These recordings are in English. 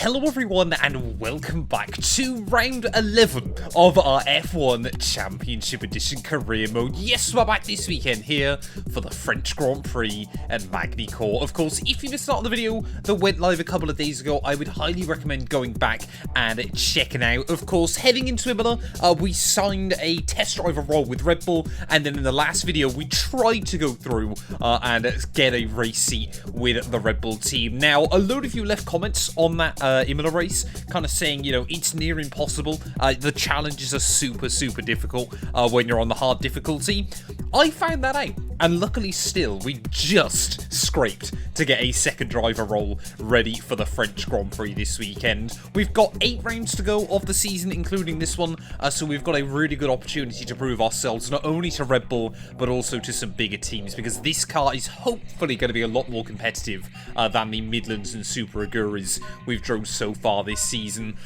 Hello everyone and welcome back to round 11 of our F1 Championship Edition career mode. Yes, we're back this weekend here for the French Grand Prix and Magny-Cours. Of course, if you missed out on the video that went live a couple of days ago, I would highly recommend going back and checking out. Of course, heading into Imola, we signed a test driver role with Red Bull, and then in the last video, we tried to go through and get a race seat with the Red Bull team. Now, a load of you left comments on that Imola race, kind of saying, you know, it's near impossible. The challenges are super difficult when you're on the hard difficulty. I found that out, and luckily still, we just scraped to get a second driver role ready for the French Grand Prix this weekend. We've got 8 rounds to go of the season, including this one, so we've got a really good opportunity to prove ourselves, not only to Red Bull, but also to some bigger teams, because this car is hopefully going to be a lot more competitive than the Midlands and Super Aguras we've drove so far this season.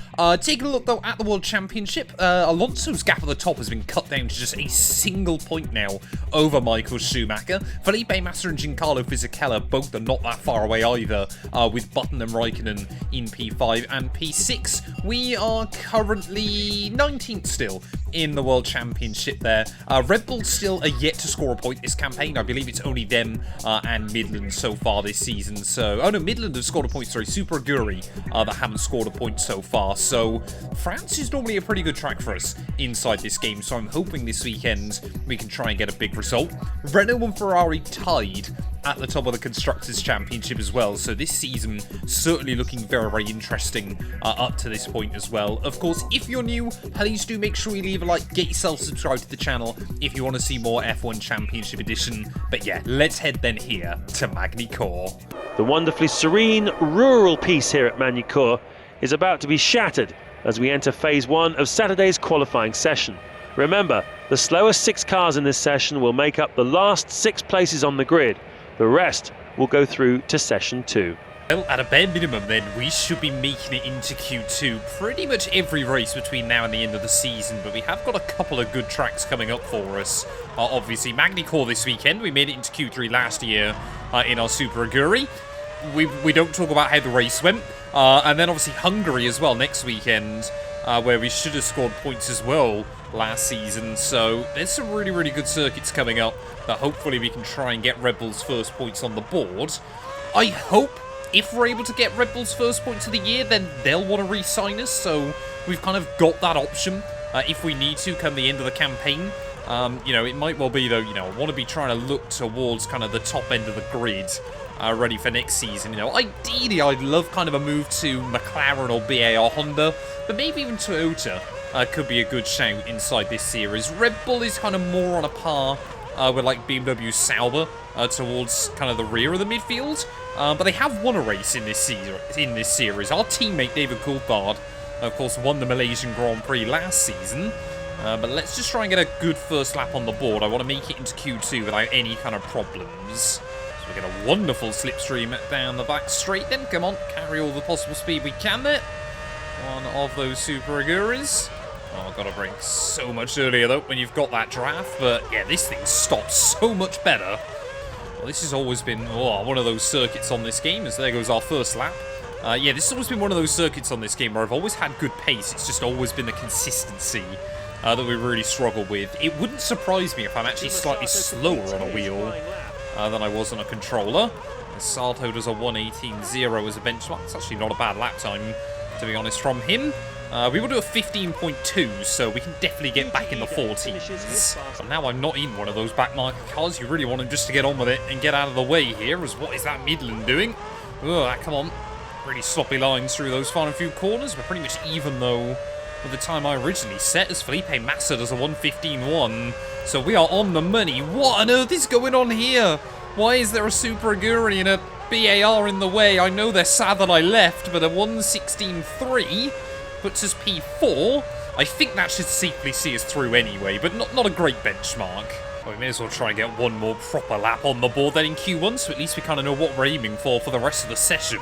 Taking a look, though, at the World Championship, Alonso's gap at the top has been cut down to just a single point now over Michael Schumacher. Felipe Massa and Giancarlo Fisichella both are not that far away either, with Button and Raikkonen in P5 and P6. We are currently 19th still in the World Championship there. Red Bull still are yet to score a point this campaign. I believe it's only them and Midland so far this season. So, oh no, Midland have scored a point, sorry, Super Aguri that haven't scored a point so far. So, France is normally a pretty good track for us inside this game. So I'm hoping this weekend we can try and get a big result. Renault and Ferrari tied at the top of the Constructors' Championship as well, so this season certainly looking very interesting up to this point as well. Of course, if you're new, please do make sure you leave a like, get yourself subscribed to the channel if you want to see more F1 Championship Edition. But yeah, let's head then here to Magny-Cours. The wonderfully serene rural peace here at Magny-Cours is about to be shattered as we enter phase 1 of Saturday's qualifying session. Remember, the slowest 6 cars in this session will make up the last 6 places on the grid. The rest will go through to Session 2. Well, at a bare minimum then, we should be making it into Q2 pretty much every race between now and the end of the season, but we have got a couple of good tracks coming up for us. Obviously, Magny-Cours this weekend, we made it into Q3 last year in our Super Aguri. We don't talk about how the race went. And then obviously Hungary as well next weekend, where we should have scored points as well last season. So there's some really good circuits coming up that hopefully we can try and get Red Bull's first points on the board. I hope if we're able to get Red Bull's first points of the year, then they'll want to re-sign us. So we've kind of got that option if we need to come the end of the campaign. You know, it might well be though, you know, I want to be trying to look towards kind of the top end of the grid. Ready for next season. You know, ideally I'd love kind of a move to McLaren or BA or Honda, but maybe even Toyota could be a good shout inside this series. Red Bull is kind of more on a par with like BMW Sauber towards kind of the rear of the midfield, but they have won a race in this series. Our teammate David Coulthard, of course, won the Malaysian Grand Prix last season. But let's just try and get a good first lap on the board. I want to make it into Q2 without any kind of problems. We get a wonderful slipstream down the back straight then. Come on, carry all the possible speed we can there. One of those Super Aguras. Oh, I've got to brake so much earlier though when you've got that draft. But yeah, this thing stops so much better. Well, this has always been one of those circuits on this game, as there goes our first lap. Yeah, this has always been one of those circuits on this game where I've always had good pace. It's just always been the consistency that we really struggle with. It wouldn't surprise me if I'm actually slightly slower on a wheel than I was on a controller. Salto does a 1:18.0 as a benchmark. It's actually not a bad lap time, to be honest, from him. We will do a 15.2, so we can definitely get back in the 14s. But now I'm not in one of those backmarker cars. You really want him just to get on with it and get out of the way here, as what is that Midland doing? Ugh, come on. Really sloppy lines through those final few corners. We're pretty much even, though, with the time I originally set, as Felipe Massa does a 1:15.1. So we are on the money. What on earth is going on here? Why is there a Super Aguri and a BAR in the way? I know they're sad that I left, but a 1:16.3 puts us P4. I think that should safely see us through anyway, but not a great benchmark. Well, we may as well try and get one more proper lap on the board then in Q1, so at least we kind of know what we're aiming for the rest of the session.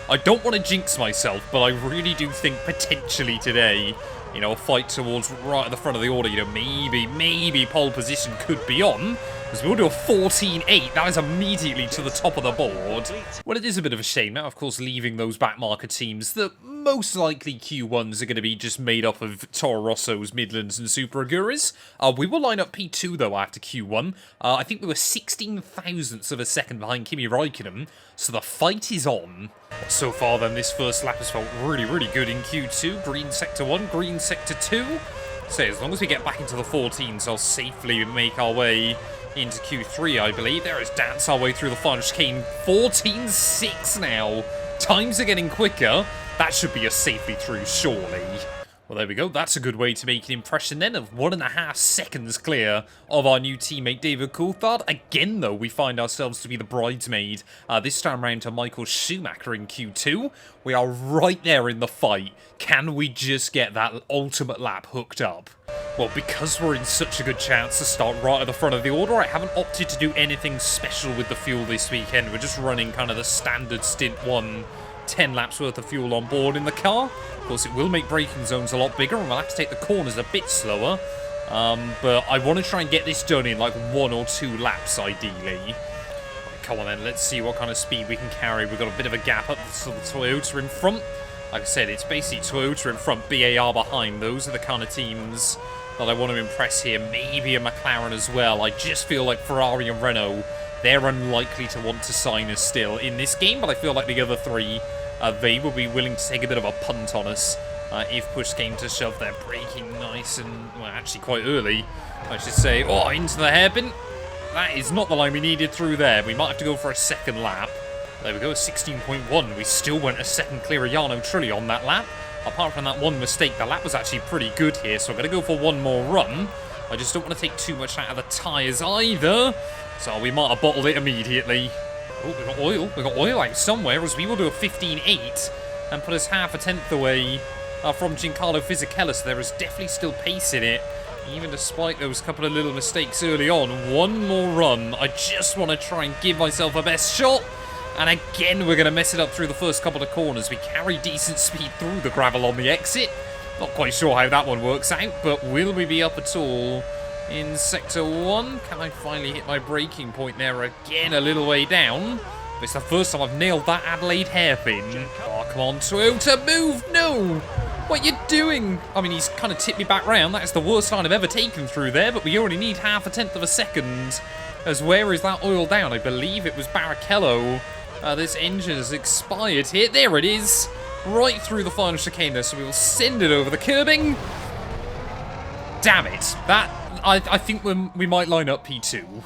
I don't want to jinx myself, but I really do think potentially today, you know, a fight towards right at the front of the order, you know, maybe pole position could be on. As we'll do a 14.8, that is immediately to the top of the board. Well, it is a bit of a shame now, of course, leaving those backmarker teams that most likely Q1s are going to be just made up of Toro Rossos, Midlands, and Super Aguras. We will line up P2, though, after Q1. I think we were 16 thousandths of a second behind Kimi Räikkönen, so the fight is on. So far, then, this first lap has felt really, really good in Q2. Green Sector 1, Green Sector 2. So as long as we get back into the 14s, I'll safely make our way into Q3, I believe. There is dance our way through the final chicane. 14.6 now. Times are getting quicker. That should be a safely through, surely. Well, there we go. That's a good way to make an impression then of 1.5 seconds clear of our new teammate David Coulthard. Again, though, we find ourselves to be the bridesmaid. This time round to Michael Schumacher in Q2. We are right there in the fight. Can we just get that ultimate lap hooked up? Well, because we're in such a good chance to start right at the front of the order, I haven't opted to do anything special with the fuel this weekend. We're just running kind of the standard stint 10 laps worth of fuel on board in the car. Of course, it will make braking zones a lot bigger, and we'll have to take the corners a bit slower. But I want to try and get this done in like 1 or 2 laps, ideally. Right, come on then, let's see what kind of speed we can carry. We've got a bit of a gap up to the Toyota in front. Like I said, it's basically Toyota in front, BAR behind. Those are the kind of teams that I want to impress here. Maybe a McLaren as well. I just feel like Ferrari and Renault, they're unlikely to want to sign us still in this game, but I feel like the other 3, they will be willing to take a bit of a punt on us if push came to shove. They're braking nice and, well, actually quite early, I should say. Oh, into the hairpin. That is not the line we needed through there. We might have to go for a second lap. There we go, 16.1. We still went a second clear of Jarno Trulli on that lap. Apart from that one mistake, the lap was actually pretty good here, so I'm going to go for one more run. I just don't want to take too much out of the tyres either. So we might have bottled it immediately. Oh, we've got oil. We've got oil out somewhere, as we will do a 15.8 and put us half a tenth away from Giancarlo Fisichella. So there is definitely still pace in it, even despite those couple of little mistakes early on. One more run. I just want to try and give myself a best shot. And again, we're going to mess it up through the first couple of corners. We carry decent speed through the gravel on the exit. Not quite sure how that one works out, but will we be up at all in Sector 1? Can I finally hit my braking point there again a little way down? It's the first time I've nailed that Adelaide hairpin. Oh, come on, Toyota, move! No! What are you doing? I mean, he's kind of tipped me back round. That is the worst line I've ever taken through there, but we only need half a tenth of a second. As where is that oil down? I believe it was Barrichello. This engine has expired here. There it is. Right through the final chicane there, so we will send it over the curbing. Damn it. That, I think we might line up P2.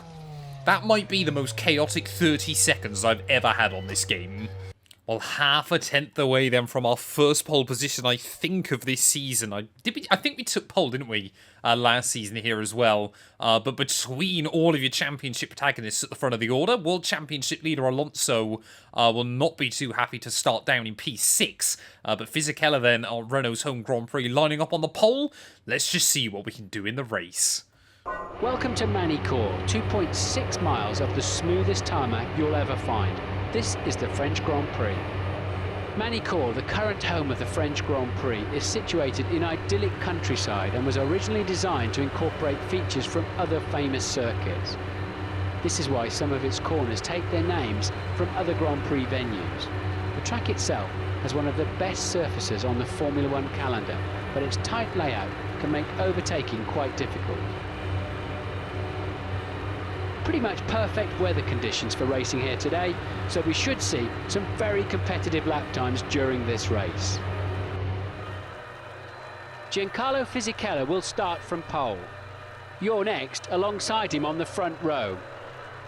That might be the most chaotic 30 seconds I've ever had on this game. Well, half a tenth away then from our first pole position, I think, of this season. I think we took pole, didn't we, last season here as well. But between all of your championship protagonists at the front of the order, World Championship leader Alonso will not be too happy to start down in P6. But Fisichella then, on Renault's home Grand Prix, lining up on the pole. Let's just see what we can do in the race. Welcome to Manicourt, 2.6 miles of the smoothest tarmac you'll ever find. This is the French Grand Prix. Manicourt, the current home of the French Grand Prix, is situated in idyllic countryside and was originally designed to incorporate features from other famous circuits. This is why some of its corners take their names from other Grand Prix venues. The track itself has one of the best surfaces on the Formula One calendar, but its tight layout can make overtaking quite difficult. Pretty much perfect weather conditions for racing here today, so we should see some very competitive lap times during this race. Giancarlo Fisichella will start from pole. You're next alongside him on the front row.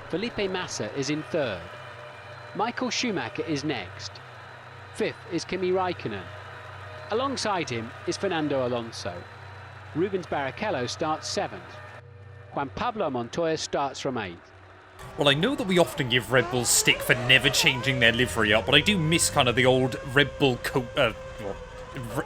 Felipe Massa is in third. Michael Schumacher is next. Fifth is Kimi Räikkönen. Alongside him is Fernando Alonso. Rubens Barrichello starts seventh. Juan Pablo Montoya starts from 8th. Well, I know that we often give Red Bull stick for never changing their livery up, but I do miss kind of the old Red Bull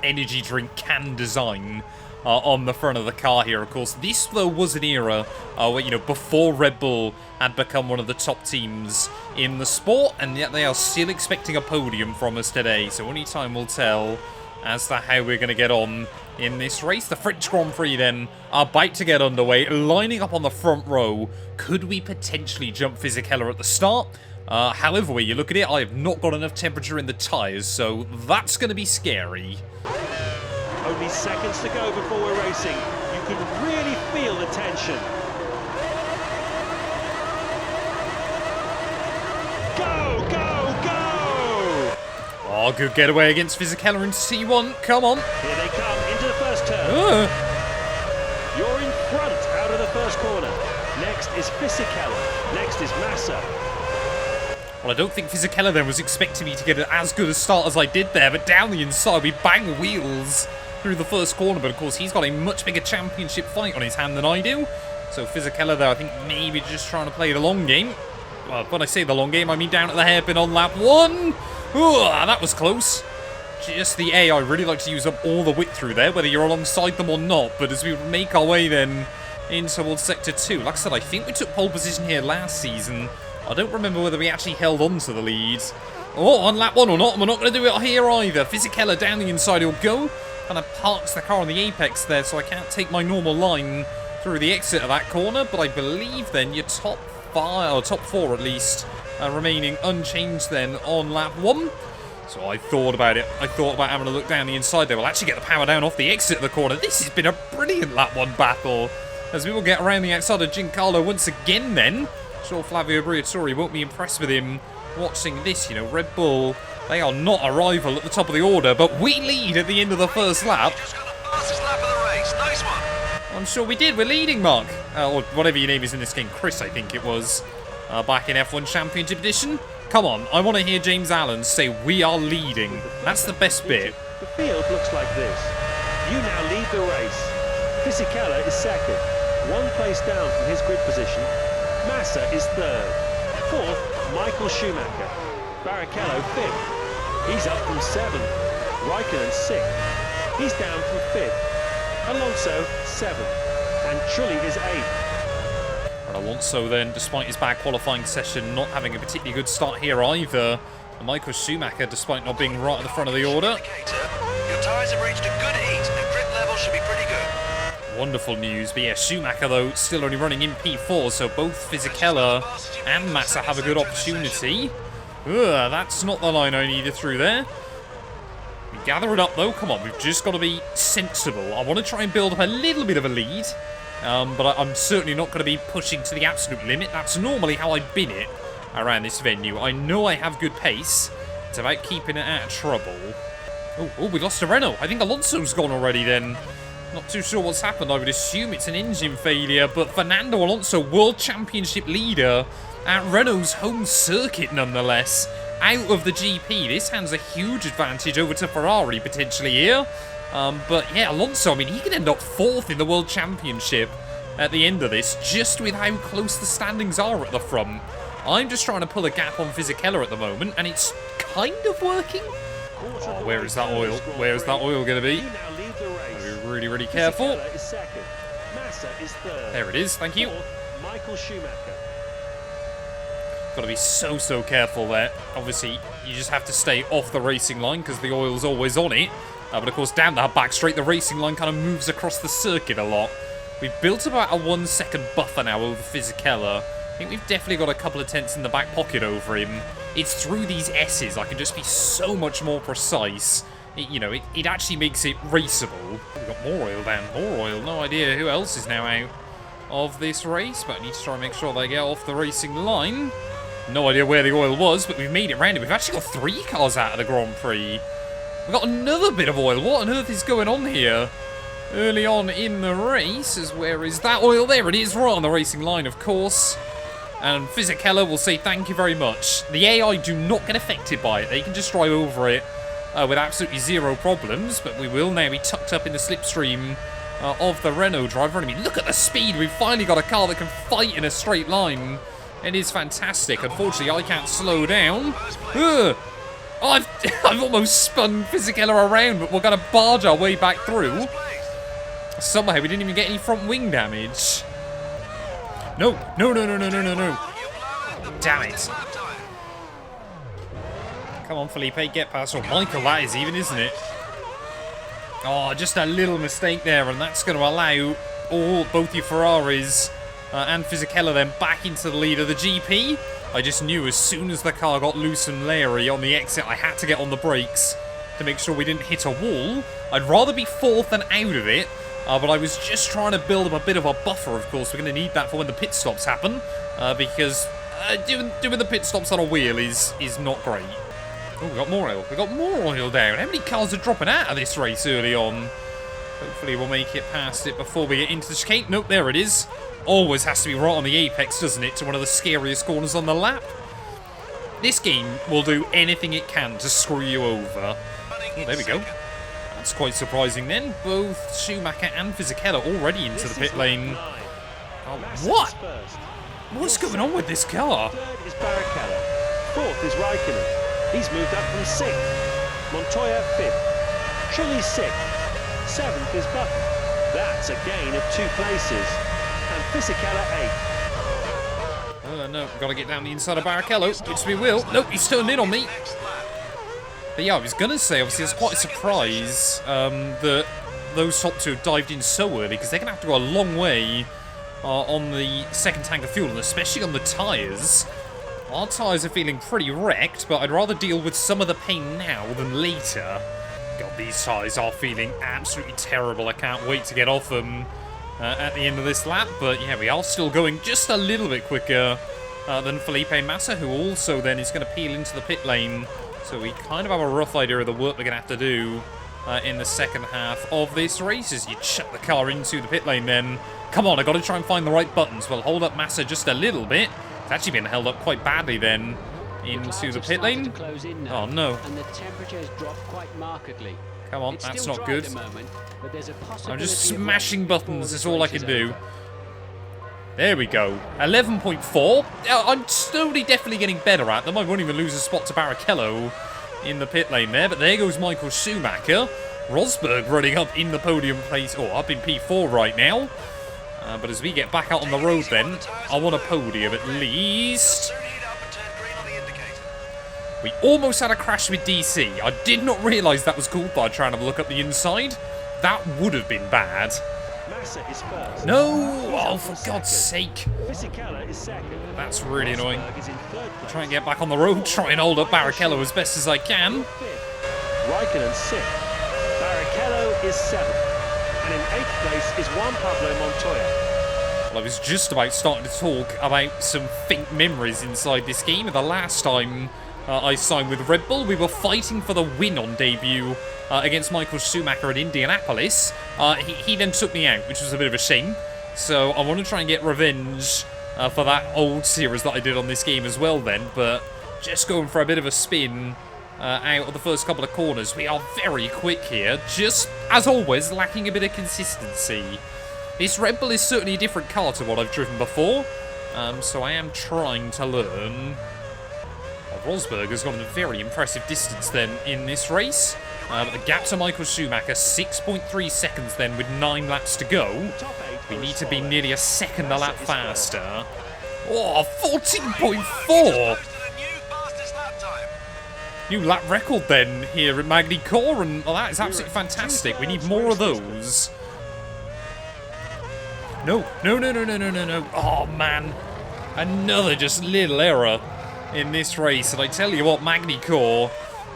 energy drink can design on the front of the car here, of course. This, though, was an era where, you know, before Red Bull had become one of the top teams in the sport, and yet they are still expecting a podium from us today, so only time will tell as to how we're going to get on in this race. The French Grand Prix then are about to get underway, lining up on the front row. Could we potentially jump Fisichella at the start? However way you look at it, I have not got enough temperature in the tyres, so that's going to be scary. Only seconds to go before we're racing. You can really feel the tension. Go, go, go! Oh, good getaway against Fisichella in C1. Come on. Here they come into the first turn. You're in front out of the first corner. Next is Fisichella. Next is Massa. Well, I don't think Fisichella then was expecting me to get as good a start as I did there, but down the inside we bang wheels through the first corner, but of course he's got a much bigger championship fight on his hand than I do. So Fisichella there, I think maybe just trying to play the long game. Well, when I say the long game, I mean down at the hairpin on lap 1. Ooh, that was close. Just the AI really like to use up all the width through there, whether you're alongside them or not. But as we make our way then in towards Sector 2, like I said, I think we took pole position here last season. I don't remember whether we actually held on to the lead. Oh, on lap 1 or not. We're not going to do it here either. Fisichella down the inside he'll go. Kind of parks the car on the apex there, so I can't take my normal line through the exit of that corner. But I believe then your top 5, or top 4 at least, remaining unchanged then on lap 1. So I thought about it. I thought about having a look down the inside there. We'll actually get the power down off the exit of the corner. This has been a brilliant lap 1 battle, as we will get around the outside of Giancarlo once again then. Sure, Flavio Briatore won't be impressed with him watching this. You know, Red Bull, they are not a rival at the top of the order, but we lead at the end of the first lap. Just got the fastest lap of the race. Nice one. I'm sure we did. We're leading, Mark. Or whatever your name is in this game. Chris, I think it was. Back in F1 Championship Edition. Come on, I want to hear James Allen say we are leading. That's the best bit. The field looks like this. You now lead the race. Fisichella is second, 1 place down from his grid position. Massa is third. Fourth, Michael Schumacher. Barrichello fifth. He's up from 7th. Raikkonen 6th. He's down from 5th. Alonso 7th. And Trulli is 8th. And Alonso then, despite his bad qualifying session, not having a particularly good start here either. And Michael Schumacher, despite not being right at the front of the order. Your tyres have reached a good heat and grip level should be pretty good. Wonderful news, but yeah, Schumacher though still only running in P4, so both Fisichella and Massa have a good opportunity. That's not the line I needed through there. We gather it up though, come on, we've just got to be sensible. I want to try and build up a little bit of a lead, but I'm certainly not going to be pushing to the absolute limit. That's normally how I bin it around this venue. I know I have good pace, it's about keeping it out of trouble. Oh, we lost a Renault. I think Alonso's gone already then. Not too sure what's happened. I would assume it's an engine failure, but Fernando Alonso, World Championship leader at Renault's home circuit nonetheless, out of the GP. This hands a huge advantage over to Ferrari potentially here. But yeah, Alonso, I mean, he could end up 4th in the World Championship at the end of this, just with how close the standings are at the front. I'm just trying to pull a gap on Fisichella at the moment, and it's kind of working. Oh, where is that oil? Where is that oil going to be? Really, really careful. There it is, thank you. Michael Schumacher. Got to be so careful there. Obviously, you just have to stay off the racing line because the oil's always on it. But of course, down that back straight, the racing line kind of moves across the circuit a lot. We've built about a 1 second buffer now over Fisichella. I think we've definitely got a couple of tenths in the back pocket over him. It's through these S's I can just be so much more precise. It actually makes it raceable. We've got more oil down, more oil. No idea who else is now out of this race, but I need to try and make sure they get off the racing line. No idea where the oil was, but we've made it round it. We've actually got 3 cars out of the Grand Prix. We've got another bit of oil. What on earth is going on here? Early on in the race, where is that oil? There it is, right on the racing line, of course. And Fisichella will say thank you very much. The AI do not get affected by it. They can just drive over it with absolutely 0 problems, but we will now be tucked up in the slipstream of the Renault driver. I mean, look at the speed. We've finally got a car that can fight in a straight line. It is fantastic. Unfortunately, I can't slow down. I've almost spun Fisichella around, but we're going to barge our way back through. Somehow, we didn't even get any front wing damage. No. Damn it. Come on, Felipe, get past. Oh, Michael, that is even, isn't it? Oh, just a little mistake there, and that's going to allow both your Ferraris and Fisichella then back into the lead of the GP. I just knew as soon as the car got loose and leery on the exit, I had to get on the brakes to make sure we didn't hit a wall. I'd rather be fourth than out of it, but I was just trying to build up a bit of a buffer, of course. We're going to need that for when the pit stops happen, because doing the pit stops on a wheel is not great. Oh, we got more oil. We got more oil down. How many cars are dropping out of this race early on? Hopefully we'll make it past it before we get into the chicane. Nope, there it is. Always has to be right on the apex, doesn't it, to one of the scariest corners on the lap. This game will do anything it can to screw you over. Oh, there we go. That's quite surprising then. Both Schumacher and Fisichella already into the pit lane. Oh, what? What's going on with this car? Third is Barrichello. Fourth is Raikkonen. He's moved up from 6th. Montoya 5th. Trulli 6th. 7th is Button. That's a gain of 2 places. And Fisichella 8th. No, we've got to get down the inside of Barrichello, which we will. Nope, he's turned in on me. But yeah, I was going to say, obviously, it's quite a surprise that those top 2 dived in so early, because they're going to have to go a long way on the second tank of fuel, and especially on the tyres. Our tyres are feeling pretty wrecked, but I'd rather deal with some of the pain now than later. God, these tyres are feeling absolutely terrible. I can't wait to get off them at the end of this lap. But yeah, we are still going just a little bit quicker than Felipe Massa, who also then is going to peel into the pit lane. So we kind of have a rough idea of the work we're going to have to do in the second half of this race as you chuck the car into the pit lane then. Come on, I've got to try and find the right buttons. We'll hold up Massa just a little bit. It's actually been held up quite badly then into the pit lane. Oh no. And the temperature has dropped quite markedly. Come on, It's that's still not dry good. at the moment, but there's a I'm possibility just of rain smashing buttons, before that's this all I race can is do. over. There we go. 11.4. I'm slowly definitely getting better at them. I won't even lose a spot to Barrichello in the pit lane there. But there goes Michael Schumacher. Rosberg running up in the podium place. Oh, up in P4 right now. But as we get back out on the road then, I want a podium at least. We almost had a crash with DC. I did not realise that was called by trying to look up the inside. That would have been bad. Massa is first. No! Oh, for God's sake. Fisichella is second. That's really annoying. Rosberg is in third place. Try and get back on the road, try and hold up Barrichello as best as I can. Fifth. Raikkonen 6th. Barrichello is 7th. And in 8th place is Juan Pablo Montoya. Well, I was just about starting to talk about some faint memories inside this game. The last time I signed with Red Bull, we were fighting for the win on debut against Michael Schumacher at Indianapolis. He then took me out, which was a bit of a shame. So I want to try and get revenge for that old series that I did on this game as well then. But just going for a bit of a spin out of the first couple of corners. We are very quick here, just as always lacking a bit of consistency. This Red Bull is certainly a different car to what I've driven before, so I am trying to learn. Well, Rosberg has gone a very impressive distance then in this race. But the gap to Michael Schumacher, 6.3 seconds then with 9 laps to go. We need to be nearly a second a lap faster. Oh, 14.4! New lap record then here at Magny-Cours, and that is absolutely fantastic. We need more of those. No. Oh, man. Another just little error in this race. And I tell you what, Magny-Cours,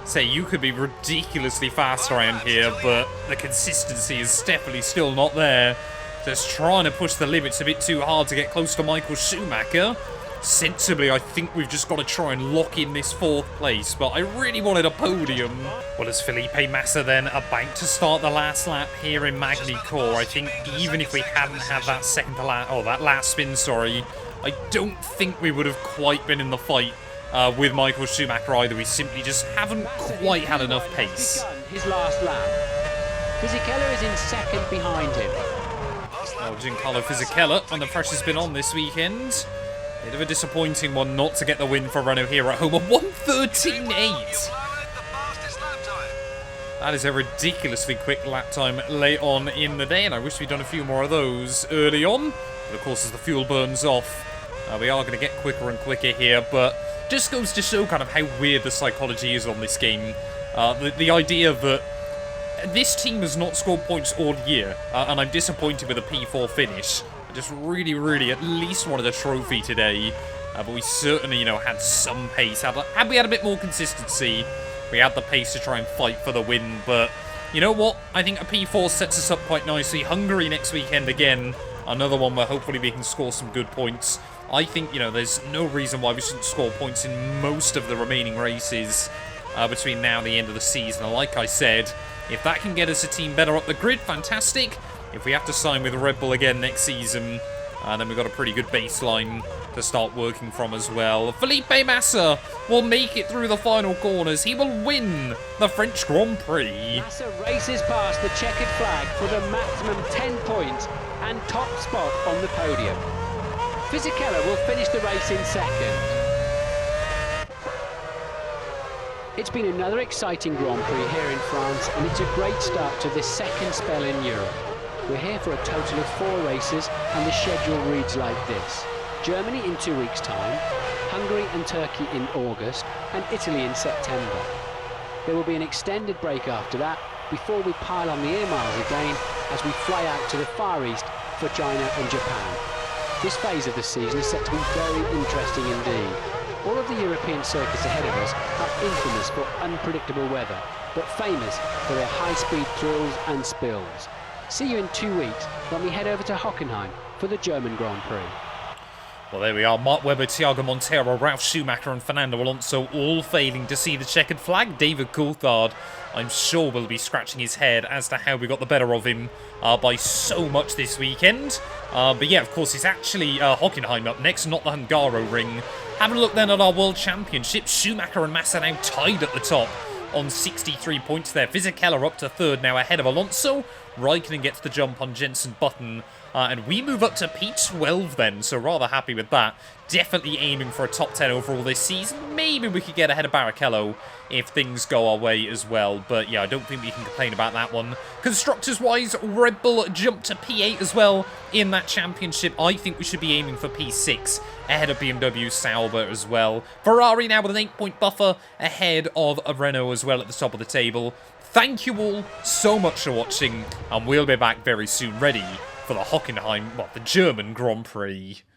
say you could be ridiculously fast around here, but the consistency is definitely still not there. Just trying to push the limits a bit too hard to get close to Michael Schumacher. Sensibly, I think we've just got to try and lock in this 4th place, but I really wanted a podium. Well, as Felipe Massa then about to start the last lap here in Magny-Cours, I think even if we hadn't had that that last spin, sorry, I don't think we would have quite been in the fight with Michael Schumacher either. We simply just haven't quite had enough pace. His last lap. Fisichella is in second behind him. Oh, Giancarlo Fisichella, and the pressure's been on this weekend. Bit of a disappointing one not to get the win for Renault here at home. A 1:13.8. That is a ridiculously quick lap time late on in the day, and I wish we'd done a few more of those early on. But of course, as the fuel burns off, we are going to get quicker and quicker here. But just goes to show kind of how weird the psychology is on this game. The idea that this team has not scored points all year, and I'm disappointed with a P4 finish. I just really at least wanted a trophy today. But we certainly, had some pace. Had we had a bit more consistency, we had the pace to try and fight for the win. But you know what? I think a P4 sets us up quite nicely. Hungary next weekend again. Another one where hopefully we can score some good points. I think, there's no reason why we shouldn't score points in most of the remaining races between now and the end of the season. And like I said, if that can get us a team better up the grid, fantastic. If we have to sign with Red Bull again next season, then we've got a pretty good baseline to start working from as well. Felipe Massa will make it through the final corners. He will win the French Grand Prix. Massa races past the checkered flag for the maximum 10 points and top spot on the podium. Fisichella will finish the race in second. It's been another exciting Grand Prix here in France, and it's a great start to this second spell in Europe. We're here for a total of 4 races, and the schedule reads like this. Germany in 2 weeks' time, Hungary and Turkey in August, and Italy in September. There will be an extended break after that, before we pile on the air miles again as we fly out to the Far East for China and Japan. This phase of the season is set to be very interesting indeed. All of the European circuits ahead of us are infamous for unpredictable weather, but famous for their high-speed thrills and spills. See you in 2 weeks when we head over to Hockenheim for the German Grand Prix. Well, there we are. Mark Webber, Thiago Monteiro, Ralf Schumacher and Fernando Alonso all failing to see the checkered flag. David Coulthard, I'm sure, will be scratching his head as to how we got the better of him by so much this weekend. But yeah, of course, it's actually Hockenheim up next, not the Hungaroring. Having a look then at our World Championship, Schumacher and Massa now tied at the top on 63 points there. Fisichella up to third now ahead of Alonso. Raikkonen gets the jump on Jenson Button. And we move up to P12 then, so rather happy with that. Definitely aiming for a top 10 overall this season. Maybe we could get ahead of Barrichello if things go our way as well. But yeah, I don't think we can complain about that one. Constructors-wise, Red Bull jumped to P8 as well in that championship. I think we should be aiming for P6 ahead of BMW Sauber as well. Ferrari now with an 8-point buffer ahead of Renault as well at the top of the table. Thank you all so much for watching, and we'll be back very soon ready for the Hockenheim, the German Grand Prix.